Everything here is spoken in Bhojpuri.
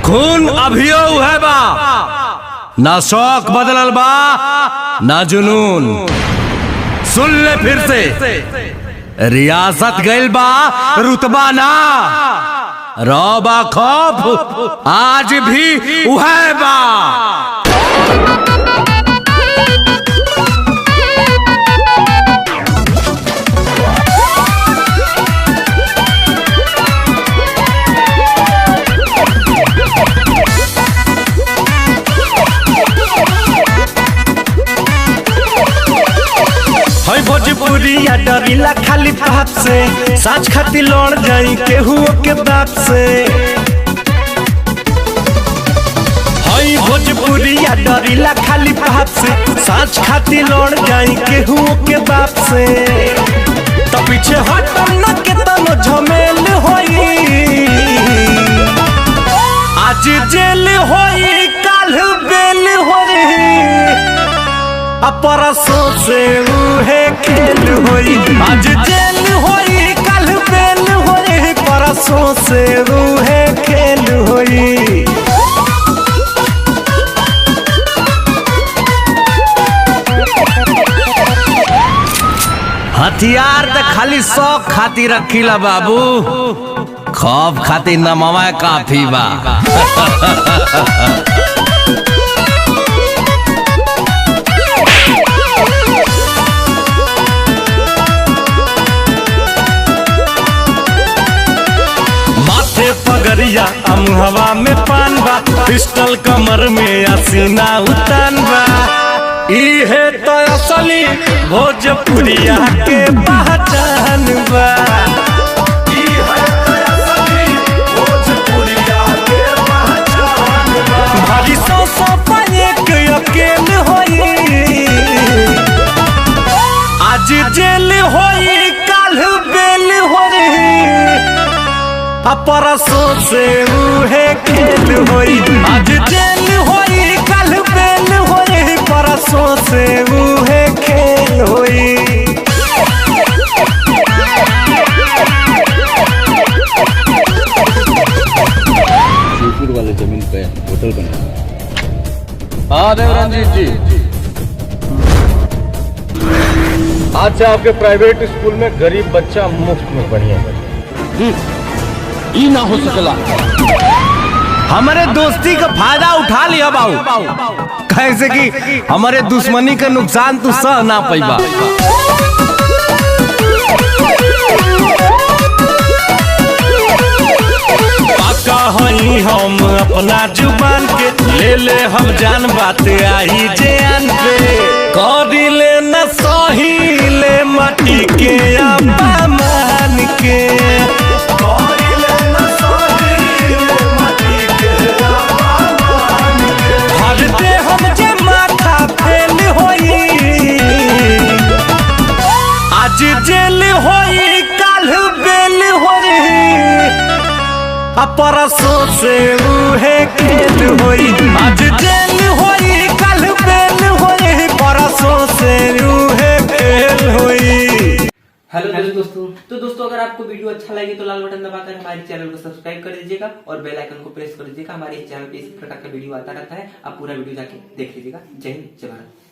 खून अभियो है बा, ना शौक बदलल बा ना जुनून। सुन ले फिर से, रियासत गइल बा रुतबा ना, रौबा खौफ आज भी उहै बा। भोजपुरिया डरिला खाली पाप से, साच खाती लड़ जाई केहू के बाप से। हई भोजपुरिया डरिला खाली पाप से, साच खाती लड़ जाई केहू के बाप से। तो पीछे हटम न के तनो झमेल होई, आज जेल होई काल बेल होई, परसों से उहे खेल होई। आज जेल होई कल बेल होई, परसों से उहे खेल होई। हथियार तो खाली शौक खातिर रखीला बाबू, खौफ खातिर नमवा काफी बा। पगरिया अमुहवा में पान बा, पिस्टल कमर में असीना उतान बा। इहे तो असली भोजपुरिया के पहचान बा। भारी सौ पाए के अकेल होई, आज जेल होई काल बेल होई, परसों से उहे खेल होई। आज जेल होई कल बेल होई, परसों से उहे खेल होई। शिवपुर वाले जमीन पे होटल बना। हाँ देवरंजीत जी, आज से आपके प्राइवेट स्कूल में गरीब बच्चा मुफ्त में पढ़िए। ई ना हो सकला। हमारे दोस्ती का फायदा उठा लिया बाबू, कैसे कि हमारे दुश्मनी का नुकसान तू सह ना पैबा। पाका हई हम अपना जुबान के, ले हम जान बात आई जान पे। करी ले न सही ले माटी के अपमान के, जेल होई काल बेल होई, परसों से उहे खेल होई। आज जेल होई काल बेल होई, परसों से उहे खेल होई। हेलो दोस्तों, तो दोस्तों अगर आपको वीडियो अच्छा लगे तो लाल बटन दबाकर हमारे चैनल को सब्सक्राइब कर दीजिएगा और बेल आइकन को प्रेस कर दीजिएगा। हमारे इस चैनल पे इसी प्रकार का वीडियो आता रहता है, आप पूरा वीडियो जाके देख लीजिएगा। जय हिंद, जय भारत।